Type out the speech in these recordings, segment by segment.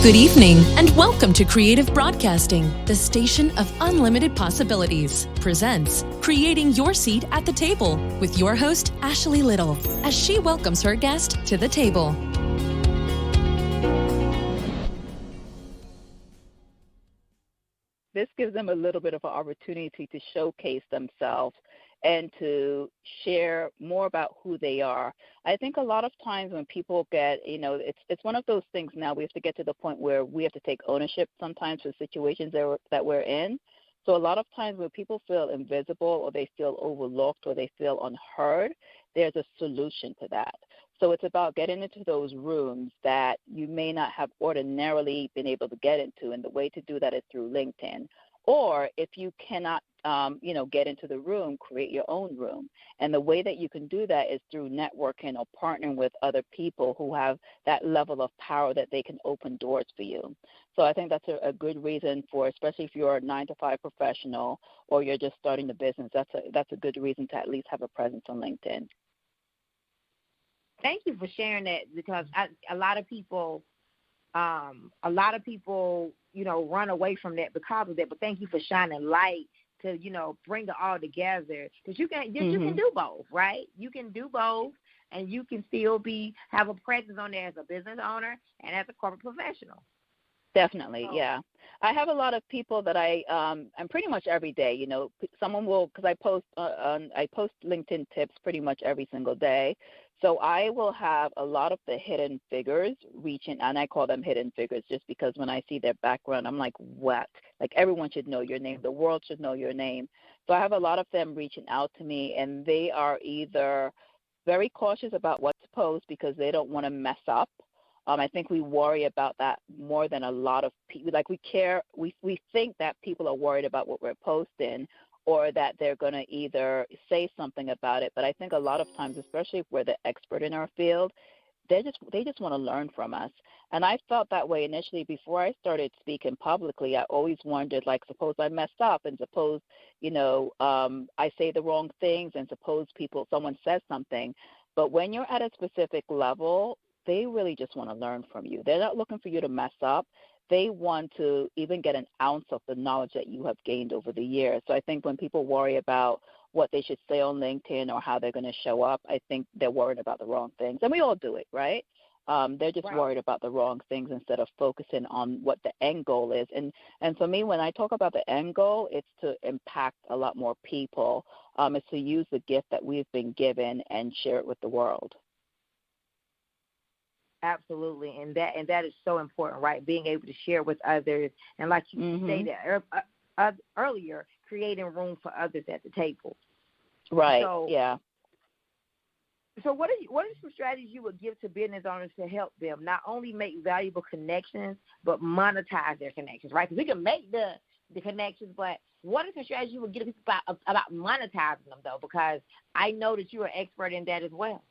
Good evening, and welcome to Creative Broadcasting, the station of unlimited possibilities, presents Creating Your Seat at the Table with your host, Ashley Little, as she welcomes her guest to the table. This gives them a little bit of an opportunity to showcase themselves and to share more about who they are. I think a lot of times when people get, it's one of those things now we have to get to the point where we have to take ownership sometimes for situations that we're in. So a lot of times when people feel invisible or they feel overlooked or they feel unheard, there's a solution to that. So it's about getting into those rooms that you may not have ordinarily been able to get into, and the way to do that is through LinkedIn. Or if you cannot, get into the room, create your own room. And the way that you can do that is through networking or partnering with other people who have that level of power that they can open doors for you. So I think that's a good reason for, especially if you're a 9-to-5 professional or you're just starting a business, that's a good reason to at least have a presence on LinkedIn. Thank you for sharing that, because a lot of people, run away from that because of that. But thank you for shining light to, bring it all together, because you can do both, right? You can do both, and you can still have a presence on there as a business owner and as a corporate professional. Definitely, yeah. I have a lot of people that I'm pretty much every day. Someone will, because I post LinkedIn tips pretty much every single day. So I will have a lot of the hidden figures reaching, and I call them hidden figures just because when I see their background, I'm like, what? Like, everyone should know your name. The world should know your name. So I have a lot of them reaching out to me, and they are either very cautious about what to post because they don't want to mess up. I think we worry about that more than a lot of people. Like, we think that people are worried about what we're posting, or that they're going to either say something about it. But I think a lot of times, especially if we're the expert in our field, they just want to learn from us. And I felt that way initially before I started speaking publicly. I always wondered, like, suppose I messed up, and suppose, I say the wrong things, and suppose someone says something. But when you're at a specific level, they really just want to learn from you. They're not looking for you to mess up. They want to even get an ounce of the knowledge that you have gained over the years. So I think when people worry about what they should say on LinkedIn or how they're going to show up, I think they're worried about the wrong things. And we all do it, right? They're just worried about the wrong things instead of focusing on what the end goal is. And for me, when I talk about the end goal, it's to impact a lot more people. It's to use the gift that we've been given and share it with the world. Absolutely, and that is so important, right? Being able to share with others, and like you stated earlier, creating room for others at the table. Right. Yeah. So what are some strategies you would give to business owners to help them not only make valuable connections but monetize their connections, right? Because we can make the connections, but what are some strategies you would give people about monetizing them, though? Because I know that you're an expert in that as well.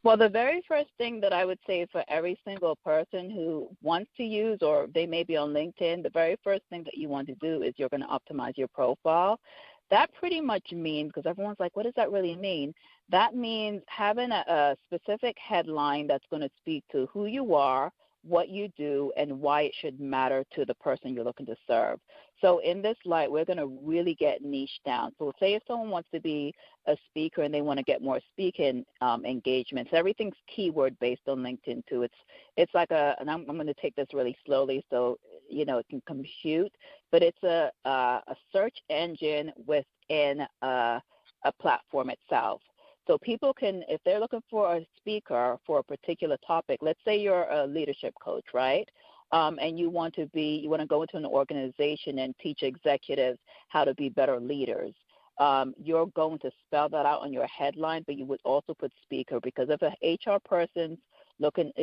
Well, the very first thing that I would say for every single person who wants to use, or they may be on LinkedIn, the very first thing that you want to do is you're going to optimize your profile. That pretty much means, because everyone's like, what does that really mean? That means having a specific headline that's going to speak to who you are, what you do, and why it should matter to the person you're looking to serve. So in this light, we're going to really get niche down. So say if someone wants to be a speaker and they want to get more speaking engagements, everything's keyword based on LinkedIn too. It's like and I'm going to take this really slowly so it can compute, but it's a search engine within a platform itself. So people can, if they're looking for a speaker for a particular topic, let's say you're a leadership coach, right? And you want to go into an organization and teach executives how to be better leaders. You're going to spell that out on your headline, but you would also put speaker, because if an HR person's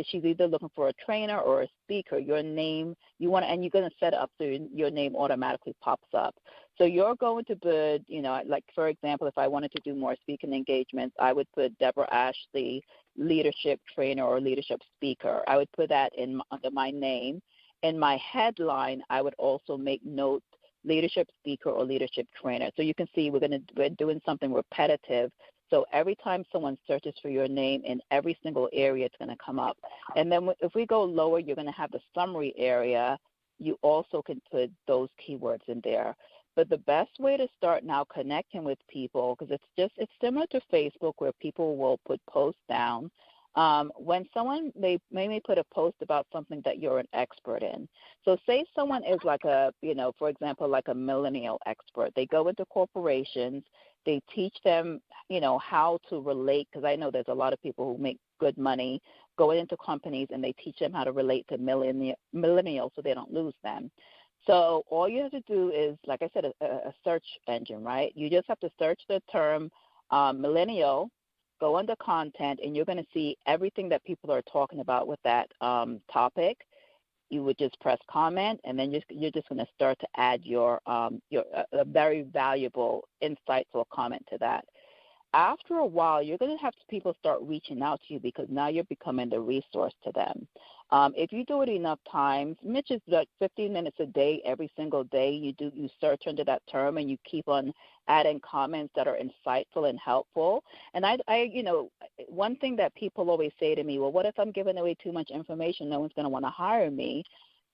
she's either looking for a trainer or a speaker, your name, and you're going to set it up so your name automatically pops up. So you're going to put, like, for example, if I wanted to do more speaking engagements, I would put Deborrah Ashley, leadership trainer or leadership speaker. I would put that under my name. In my headline, I would also make note leadership speaker or leadership trainer. So you can see we're doing something repetitive So every time someone searches for your name in every single area, it's going to come up. And then if we go lower, you're going to have the summary area. You also can put those keywords in there. But the best way to start now connecting with people, because it's similar to Facebook where people will put posts down. When someone may put a post about something that you're an expert in. So say someone is like for example, like a millennial expert. They go into corporations. They teach them, how to relate, because I know there's a lot of people who make good money going into companies, and they teach them how to relate to millennials so they don't lose them. So all you have to do is, like I said, a search engine, right? You just have to search the term millennial, go under content, and you're going to see everything that people are talking about with that topic. You would just press comment, and then you're just going to start to add your a very valuable insight or comment to that. After a while, you're going to have people start reaching out to you because now you're becoming the resource to them. If you do it enough times, Mitch is like 15 minutes a day, every single day. You search under that term, and you keep on adding comments that are insightful and helpful. And I one thing that people always say to me, well, what if I'm giving away too much information? No one's going to want to hire me.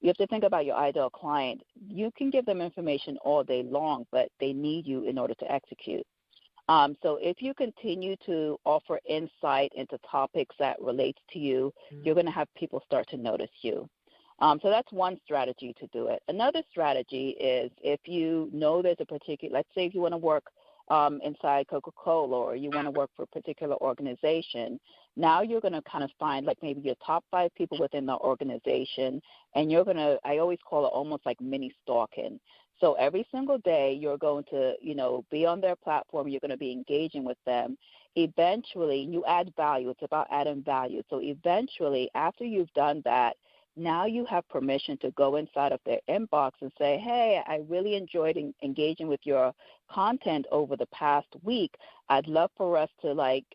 You have to think about your ideal client. You can give them information all day long, but they need you in order to execute. So if you continue to offer insight into topics that relates to you, you're going to have people start to notice you. So that's one strategy to do it. Another strategy is if you know there's a particular, let's say if you want to work inside Coca-Cola or you want to work for a particular organization, now you're going to kind of find like maybe your top 5 people within the organization, and you're going to, I always call it almost like mini stalking. So every single day you're going to, be on their platform. You're going to be engaging with them. Eventually, you add value. It's about adding value. So eventually, after you've done that, now you have permission to go inside of their inbox and say, hey, I really enjoyed engaging with your content over the past week. I'd love for us to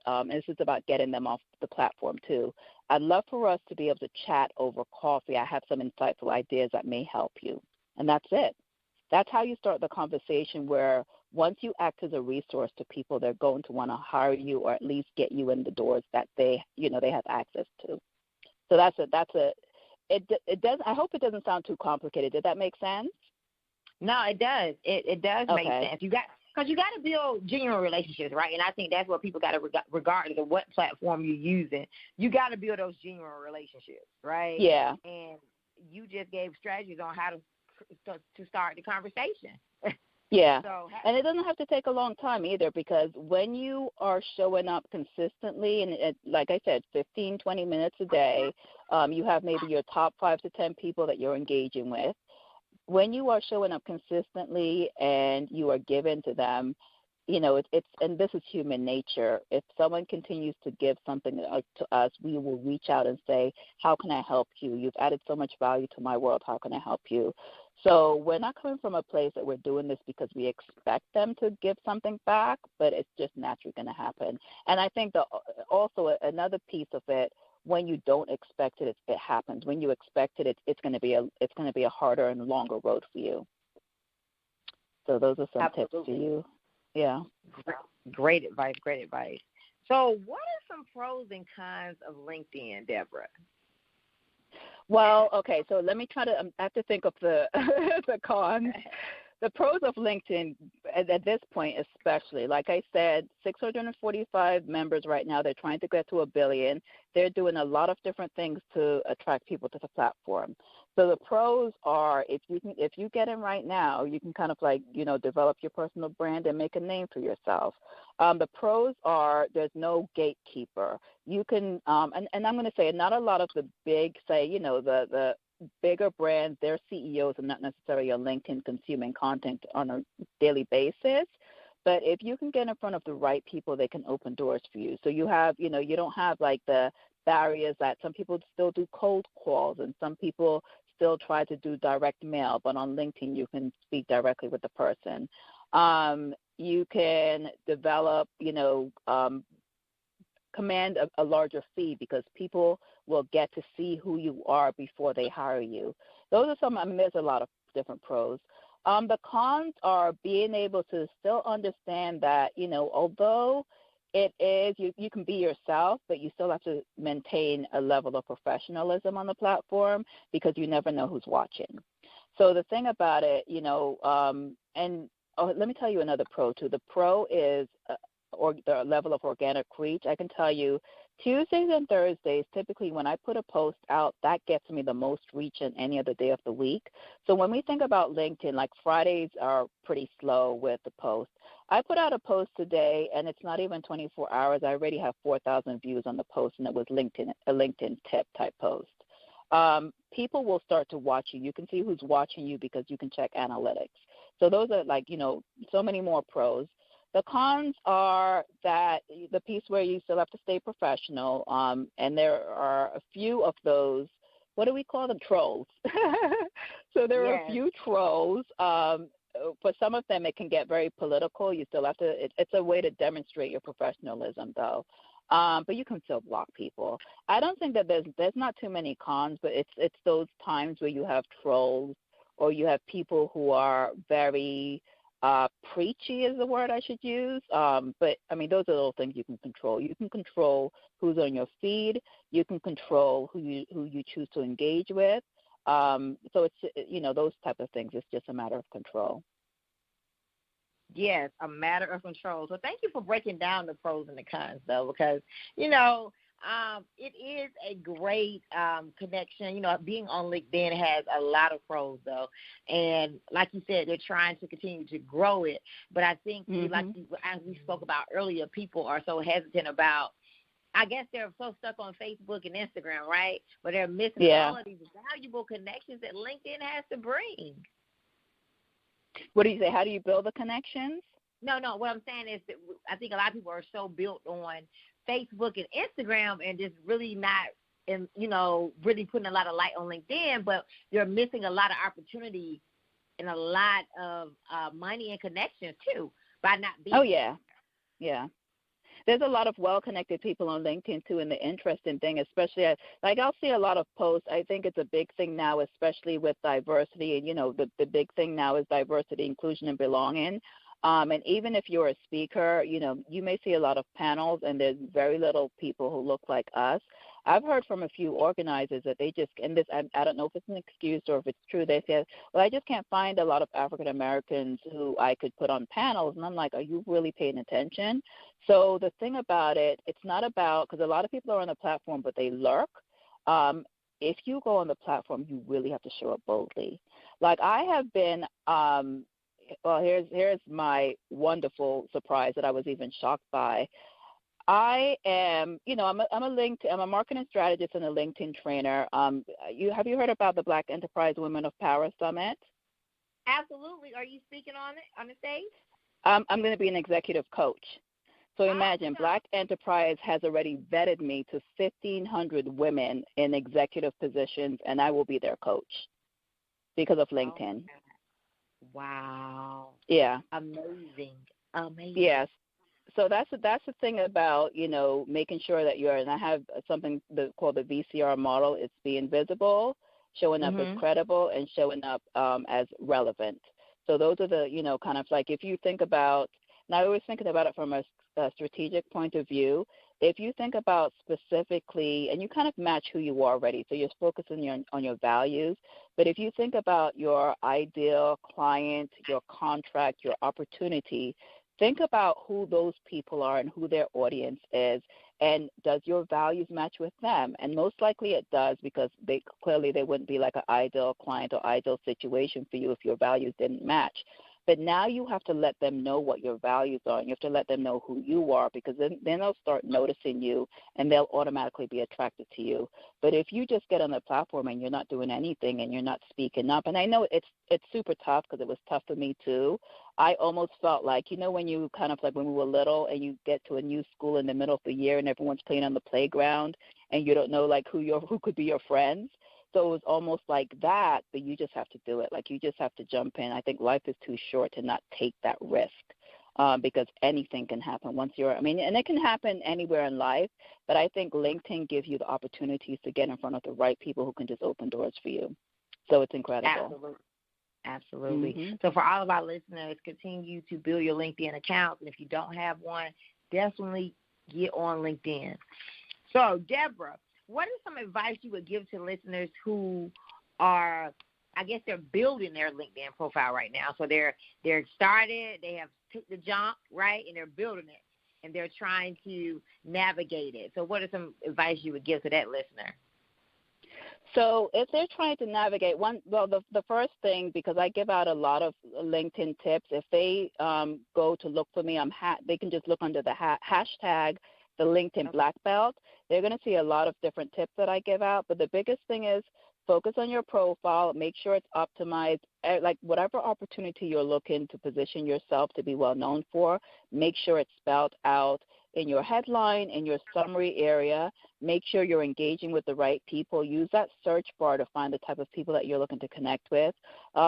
and this is about getting them off the platform too. I'd love for us to be able to chat over coffee. I have some insightful ideas that may help you. And that's it. That's how you start the conversation, where once you act as a resource to people, they're going to want to hire you or at least get you in the doors that they have access to. So it does. I hope it doesn't sound too complicated. Did that make sense? No, it does. It does make sense. Because you got to build genuine relationships, right? And I think that's what people got to, regardless of what platform you're using, you got to build those genuine relationships, right? Yeah. And you just gave strategies on how to start the conversation. Yeah, and it doesn't have to take a long time either, because when you are showing up consistently, and like I said, 15, 20 minutes a day, you have maybe your top 5 to 10 people that you're engaging with. When you are showing up consistently and you are given to them, it's and this is human nature. If someone continues to give something to us, we will reach out and say, how can I help you? You've added so much value to my world. How can I help you? So we're not coming from a place that we're doing this because we expect them to give something back, but it's just naturally going to happen. And I think also another piece of it, when you don't expect it, it happens. When you expect it, it's going to be a harder and longer road for you. So those are some tips for you. Yeah. Great advice. So what are some pros and cons of LinkedIn, Deborah? Well, okay, so let me try to I have to think of the cons. The pros of LinkedIn at this point especially, like I said, 645 members right now. They're trying to get to 1 billion. They're doing a lot of different things to attract people to the platform. So the pros are if you get in right now, you can kind of develop your personal brand and make a name for yourself. The pros are there's no gatekeeper. You can and I'm going to say not a lot of the big the bigger brands, their CEOs are not necessarily on LinkedIn consuming content on a daily basis. But if you can get in front of the right people, they can open doors for you. So you have, you don't have like the barriers that some people still do cold calls and some people still try to do direct mail. But on LinkedIn, you can speak directly with the person. You can develop, command a larger fee because people will get to see who you are before they hire you. Those are some. There's a lot of different pros. The cons are being able to still understand that, although It is, you can be yourself, but you still have to maintain a level of professionalism on the platform because you never know who's watching. So the thing about it, and let me tell you another pro too. The pro is or the level of organic reach. I can tell you Tuesdays and Thursdays, typically when I put a post out, that gets me the most reach in any other day of the week. So when we think about LinkedIn, like Fridays are pretty slow with the post. I put out a post today, and it's not even 24 hours. I already have 4,000 views on the post, and it was a LinkedIn tip type post. People will start to watch you. You can see who's watching you because you can check analytics. So those are so many more pros. The cons are that the piece where you still have to stay professional, and there are a few of those, what do we call them, trolls. So there are a few trolls. For some of them, it can get very political. You still have to, it's a way to demonstrate your professionalism, though. But you can still block people. I don't think that there's not too many cons, but it's those times where you have trolls or you have people who are very preachy is the word I should use. But, I mean, those are little things you can control. You can control who's on your feed. You can control who you choose to engage with. So it's, those type of things. It's just a matter of control. Yes, a matter of control. So thank you for breaking down the pros and the cons, though, because, it is a great connection. Being on LinkedIn has a lot of pros, though. And like you said, they're trying to continue to grow it. But I think, as we spoke about earlier, people are so hesitant about, I guess they're so stuck on Facebook and Instagram, right? But they're missing all of these valuable connections that LinkedIn has to bring. What do you say? How do you build the connections? No. What I'm saying is that I think a lot of people are so built on Facebook and Instagram and just really not, really putting a lot of light on LinkedIn, but they're missing a lot of opportunity and a lot of money and connections, too, by not being Yeah. There's a lot of well-connected people on LinkedIn, too, and the interesting thing, especially, I'll see a lot of posts. I think it's a big thing now, especially with diversity. And, the big thing now is diversity, inclusion, and belonging. And even if you're a speaker, you may see a lot of panels, and there's very little people who look like us. I've heard from a few organizers that they just, and this, I don't know if it's an excuse or if it's true, they say, well, I just can't find a lot of African Americans who I could put on panels. And I'm like, are you really paying attention? So the thing about it, it's not about, because a lot of people are on the platform, but they lurk. If you go on the platform, you really have to show up boldly. Like I have been, well, here's my wonderful surprise that I was even shocked by. I am, I'm a marketing strategist and a LinkedIn trainer. Have you heard about the Black Enterprise Women of Power Summit? Absolutely. Are you speaking on it on the stage? I'm going to be an executive coach. So imagine, Black Enterprise has already vetted me to 1,500 women in executive positions, and I will be their coach because of LinkedIn. Wow. Yeah. Amazing. Yes. So that's the thing about, making sure that and I have something called the VCR model. It's being visible, showing up as credible, and showing up as relevant. So those are the, kind of like if you think about, and I always think about it from a strategic point of view. If you think about specifically, and you kind of match who you are already, so you're focusing on your values, but if you think about your ideal client, your contract, your opportunity, think about who those people are and who their audience is, and does your values match with them? And most likely it does, because they wouldn't be like an ideal client or ideal situation for you if your values didn't match. But now you have to let them know what your values are, and you have to let them know who you are, because then they'll start noticing you, and they'll automatically be attracted to you. But if you just get on the platform and you're not doing anything and you're not speaking up, and I know it's super tough because it was tough for me too. I almost felt like, when you kind of like when we were little and you get to a new school in the middle of the year and everyone's playing on the playground and you don't know like who could be your friends. So it was almost like that, but you just have to do it. Like you just have to jump in. I think life is too short to not take that risk, because anything can happen once and it can happen anywhere in life, but I think LinkedIn gives you the opportunities to get in front of the right people who can just open doors for you. So it's incredible. Absolutely. So for all of our listeners, continue to build your LinkedIn accounts. And if you don't have one, definitely get on LinkedIn. So, Deborah, what is some advice you would give to listeners who are, I guess they're building their LinkedIn profile right now? So they're started, they have took the jump, right, and they're building it, and they're trying to navigate it. So what is some advice you would give to that listener? So if they're trying to navigate the first thing, because I give out a lot of LinkedIn tips, if they go to look for me, they can just look under the hashtag, the LinkedIn Black Belt. They're going to see a lot of different tips that I give out. But the biggest thing is focus on your profile, make sure it's optimized. Like whatever opportunity you're looking to position yourself to be well known for, make sure it's spelled out in your headline, in your summary area. Make sure you're engaging with the right people. Use that search bar to find the type of people that you're looking to connect with.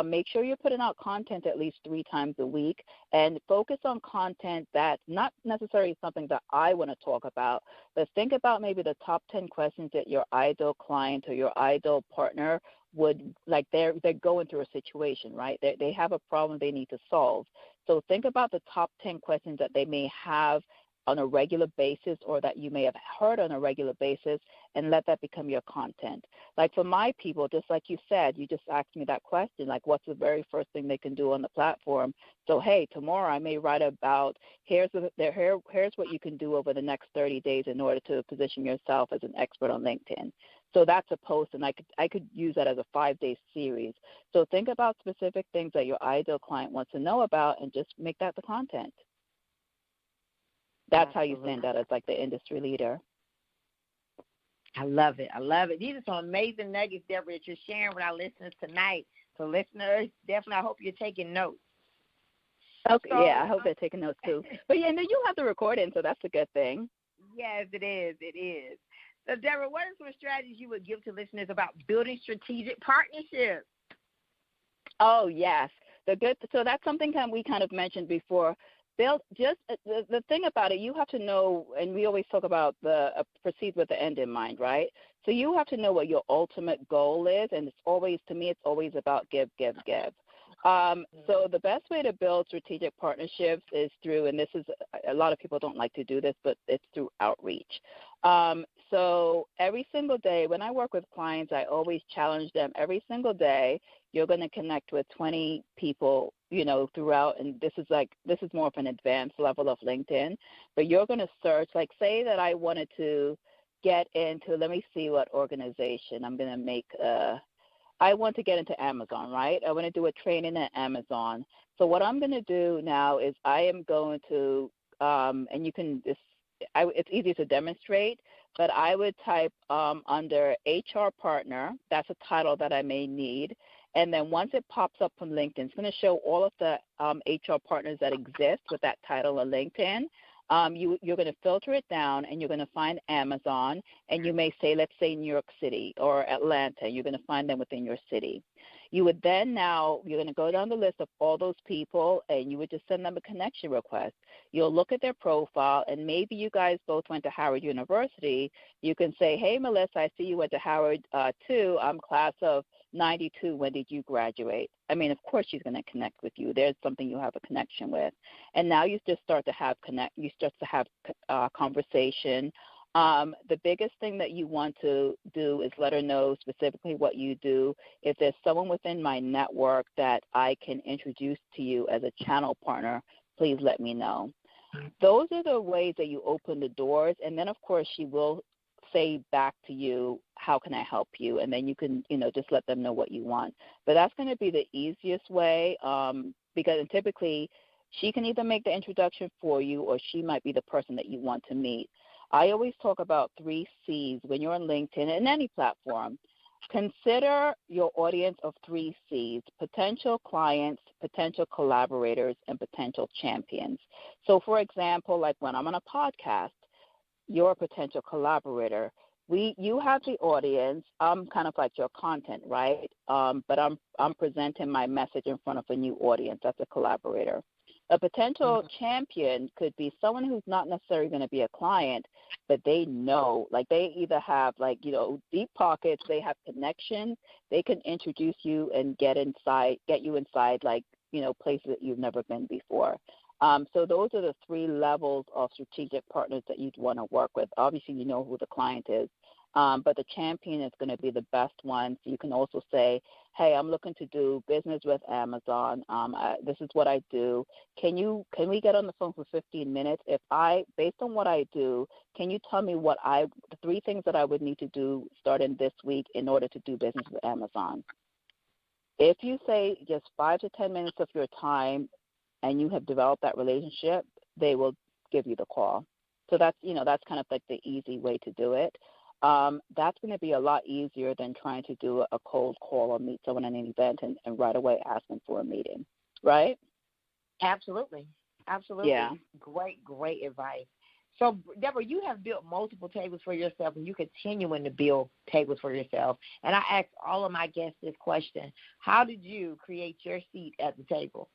Make sure you're putting out content at least 3 times a week, and focus on content that's not necessarily something that I want to talk about, but think about maybe the top 10 questions that your ideal client or your ideal partner would, like they're going through a situation, right? They have a problem they need to solve. So think about the top 10 questions that they may have on a regular basis, or that you may have heard on a regular basis, and let that become your content. Like for my people, just like you said, you just asked me that question, like what's the very first thing they can do on the platform. So, hey, tomorrow I may write about here's what you can do over the next 30 days in order to position yourself as an expert on LinkedIn. So that's a post, and I could use that as a 5-day series. So think about specific things that your ideal client wants to know about, and just make that the content. That's how you stand out as like the industry leader. I love it. I love it. These are some amazing nuggets, Deborah, that you're sharing with our listeners tonight. So listeners, definitely I hope you're taking notes. Okay, so, yeah, I hope they're taking notes too. But yeah, no, you have the recording, so that's a good thing. Yes, it is. It is. So Deborah, what are some strategies you would give to listeners about building strategic partnerships? Oh, yes. So that's something we kind of mentioned before. The thing about it, you have to know, and we always talk about proceed with the end in mind, right? So you have to know what your ultimate goal is, and it's always about give. So the best way to build strategic partnerships is through, and this is, a lot of people don't like to do this, but it's through outreach. So every single day when I work with clients, I always challenge them every single day. You're going to connect with 20 people, throughout, and this is more of an advanced level of LinkedIn, but you're going to search, like say that I wanted to get into, let me see what organization I'm going to make, I want to get into Amazon, right? I want to do a training at Amazon. So what I'm going to do now is I am going to, and you can, it's easy to demonstrate, but I would type under HR partner, that's a title that I may need, and then once it pops up from LinkedIn, it's going to show all of the HR partners that exist with that title on LinkedIn. You're going to filter it down, and you're going to find Amazon, and you may say, let's say New York City or Atlanta. You're going to find them within your city. You would then you're going to go down the list of all those people, and you would just send them a connection request. You'll look at their profile, and maybe you guys both went to Howard University. You can say, hey, Melissa, I see you went to Howard too. I'm class of 92. When did you graduate? I mean, of course she's going to connect with you. There's something you have a connection with. And now you just start to have conversation. The biggest thing that you want to do is let her know specifically what you do. If there's someone within my network that I can introduce to you as a channel partner, please let me know. Those are the ways that you open the doors. And then, of course, she will say back to you, how can I help you? And then you can, just let them know what you want. But that's going to be the easiest way because typically she can either make the introduction for you, or she might be the person that you want to meet. I always talk about 3 C's when you're on LinkedIn and any platform. Consider your audience of 3 C's: potential clients, potential collaborators, and potential champions. So, for example, like when I'm on a podcast, you're a potential collaborator. You have the audience. I'm kind of like your content, right? But I'm presenting my message in front of a new audience. That's a collaborator. A potential champion could be someone who's not necessarily going to be a client, but they know, like they either have deep pockets, they have connections, they can introduce you and get you inside places that you've never been before. So those are the three levels of strategic partners that you'd want to work with. Obviously, you know who the client is, but the champion is going to be the best one. So you can also say, hey, I'm looking to do business with Amazon. This is what I do. Can we get on the phone for 15 minutes? Based on what I do, can you tell me the three things that I would need to do starting this week in order to do business with Amazon? If you say just 5 to 10 minutes of your time and you have developed that relationship, they will give you the call. So that's kind of like the easy way to do it. That's going to be a lot easier than trying to do a cold call or meet someone at an event and right away ask them for a meeting, right? Absolutely. Yeah. Great advice. So, Deborah, you have built multiple tables for yourself, and you continuing to build tables for yourself. And I ask all of my guests this question: how did you create your seat at the table?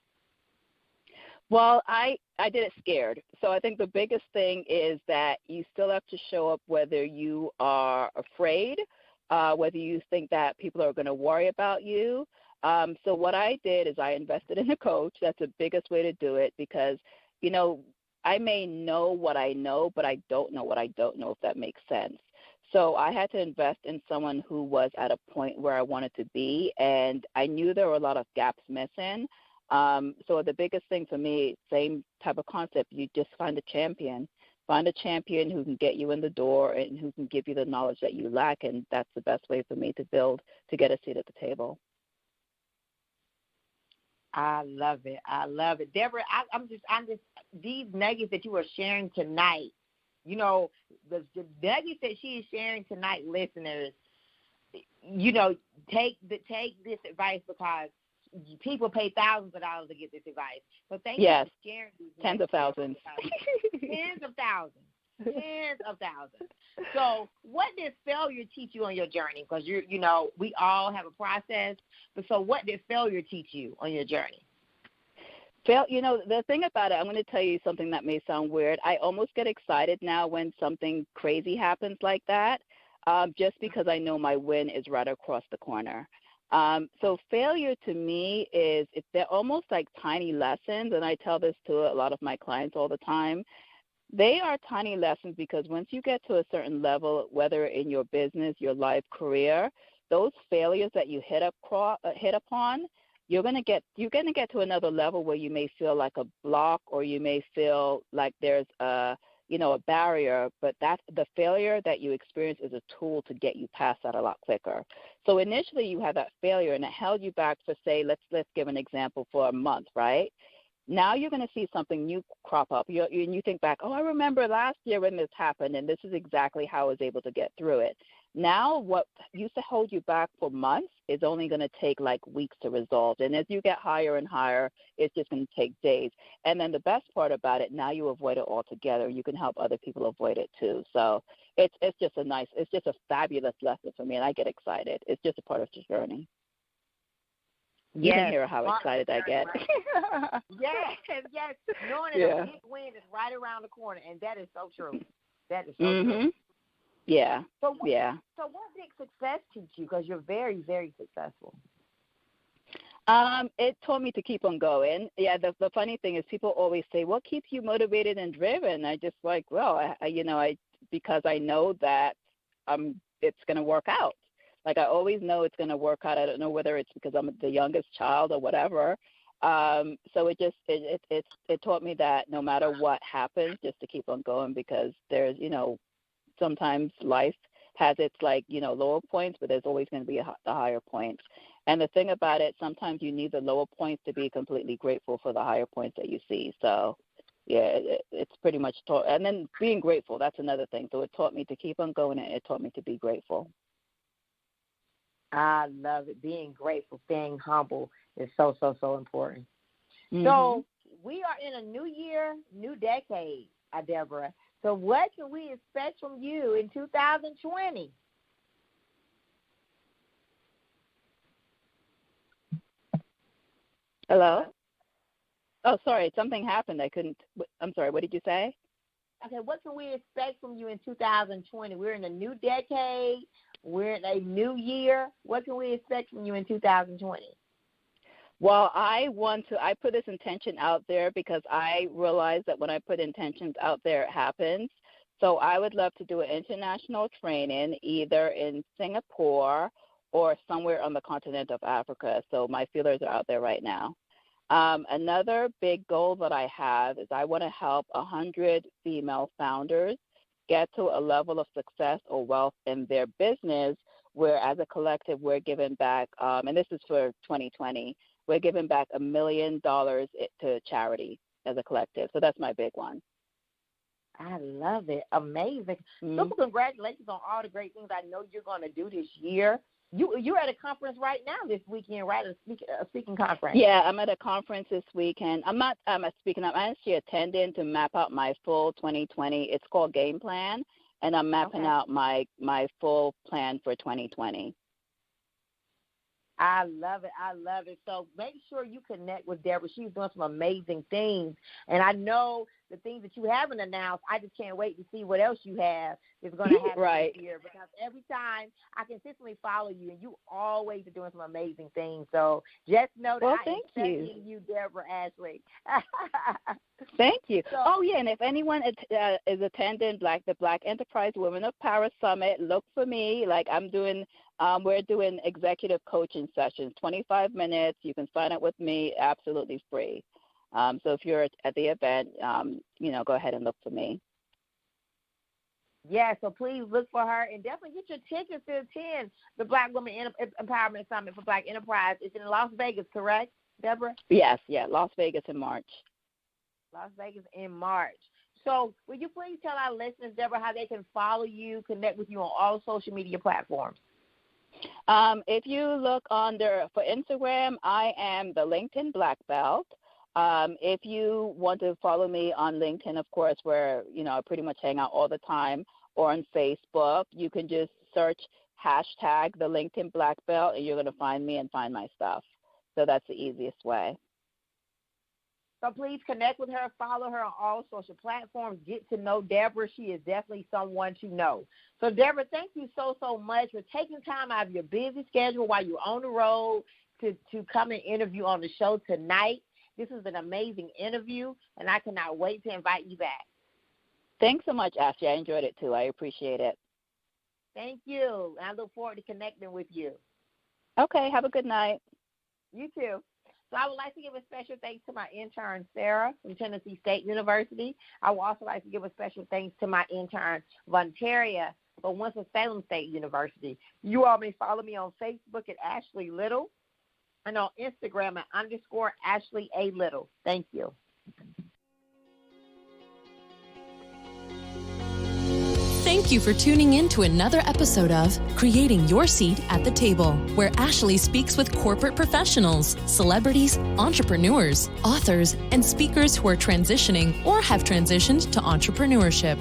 Well, I did it scared. So I think the biggest thing is that you still have to show up whether you are afraid, whether you think that people are going to worry about you. So what I did is I invested in a coach. That's the biggest way to do it because, I may know what I know, but I don't know what I don't know, if that makes sense. So I had to invest in someone who was at a point where I wanted to be, and I knew there were a lot of gaps missing. So the biggest thing for me, same type of concept, you just find a champion. Find a champion who can get you in the door and who can give you the knowledge that you lack, and that's the best way for me to get a seat at the table. I love it. Deborah, I'm just these nuggets that you are sharing tonight, the nuggets that she is sharing tonight, listeners, take this advice because people pay thousands of dollars to get this advice. So thank you for sharing these. Tens of thousands. Tens of thousands. So what did failure teach you on your journey? Because we all have a process. But so what did failure teach you on your journey? The thing about it, I'm going to tell you something that may sound weird. I almost get excited now when something crazy happens like that, just because I know my win is right across the corner. So failure to me they're almost like tiny lessons, and I tell this to a lot of my clients all the time. They are tiny lessons because once you get to a certain level, whether in your business, your life, career, those failures that you hit upon, you're going to get to another level where you may feel like a block, or you may feel like there's a barrier, but the failure that you experience is a tool to get you past that a lot quicker. So initially you had that failure and it held you back for, say, let's give an example, for a month, right? Now you're going to see something new crop up. And you think back, I remember last year when this happened, and this is exactly how I was able to get through it. Now what used to hold you back for months is only going to take like weeks to resolve. And as you get higher and higher, it's just going to take days. And then the best part about it, now you avoid it altogether. You can help other people avoid it too. So it's just a fabulous lesson for me, and I get excited. It's just a part of the journey. You can hear how excited I get. Yes. Knowing that a big win is right around the corner, and that is so true. True. Yeah. So what big success teach you? Because you're very, very successful. It taught me to keep on going. Yeah, the funny thing is people always say, what keeps you motivated and driven? I just because I know that it's going to work out. Like I always know it's going to work out. I don't know whether it's because I'm the youngest child or whatever. So it taught me that no matter what happens, just to keep on going, because there's, sometimes life has its lower points, but there's always going to be the higher points. And the thing about it, sometimes you need the lower points to be completely grateful for the higher points that you see. So yeah, it's pretty much taught. And then being grateful, that's another thing. So it taught me to keep on going, and it taught me to be grateful. I love it. Being grateful, staying humble is so, so, so important. Mm-hmm. So we are in a new year, new decade, Deborah. So what can we expect from you in 2020? Hello? Oh, sorry. Something happened. I'm sorry. What did you say? Okay, what can we expect from you in 2020? We're in a new decade. We're in a new year. What can we expect from you in 2020? Well, I put this intention out there because I realize that when I put intentions out there, it happens. So I would love to do an international training either in Singapore or somewhere on the continent of Africa. So my feelers are out there right now. Another big goal that I have is I want to help 100 female founders get to a level of success or wealth in their business where as a collective we're giving back, and this is for 2020, we're giving back $1 million to charity as a collective. So that's my big one. I love it. Amazing. Super congratulations on all the great things I know you're going to do this year. You're at a conference right now this weekend, right? A speaking conference. Yeah, I'm at a conference this weekend. I'm speaking. I'm actually attending to map out my full 2020. It's called Game Plan, and I'm mapping out my full plan for 2020. I love it. I love it. So make sure you connect with Deborah. She's doing some amazing things. And I know the things that you haven't announced, I just can't wait to see what else you have is going to happen right. this year. Because every time I consistently follow you, and you always are doing some amazing things. So just know that I am expecting you, Deborah Ashley. Thank you. So, and if anyone is attending the Black Enterprise Women of Power Summit, look for me. Like we're doing executive coaching sessions, 25 minutes. You can sign up with me absolutely free. So if you're at the event, go ahead and look for me. Yeah, so please look for her and definitely get your tickets to attend the Black Women Empowerment Summit for Black Enterprise. It's in Las Vegas, correct, Deborah? Yes, Las Vegas in March. Las Vegas in March. So will you please tell our listeners, Deborah, how they can follow you, connect with you on all social media platforms? If you look for Instagram, I am the LinkedIn Black Belt. If you want to follow me on LinkedIn, of course, where, I pretty much hang out all the time, or on Facebook, you can just search hashtag the LinkedIn Black Belt, and you're going to find me and find my stuff. So that's the easiest way. So please connect with her, follow her on all social platforms, get to know Deborah. She is definitely someone to know. So, Deborah, thank you so much for taking time out of your busy schedule while you're on the road to come and interview on the show tonight. This is an amazing interview, and I cannot wait to invite you back. Thanks so much, Ashley. I enjoyed it, too. I appreciate it. Thank you. I look forward to connecting with you. Okay. Have a good night. You too. So I would like to give a special thanks to my intern, Sarah, from Tennessee State University. I would also like to give a special thanks to my intern, Vontaria, from Winston-Salem State University. You all may follow me on Facebook at Ashley Little and on Instagram at _Ashley A. Little. Thank you. Thank you for tuning in to another episode of Creating Your Seat at the Table, where Ashley speaks with corporate professionals, celebrities, entrepreneurs, authors, and speakers who are transitioning or have transitioned to entrepreneurship.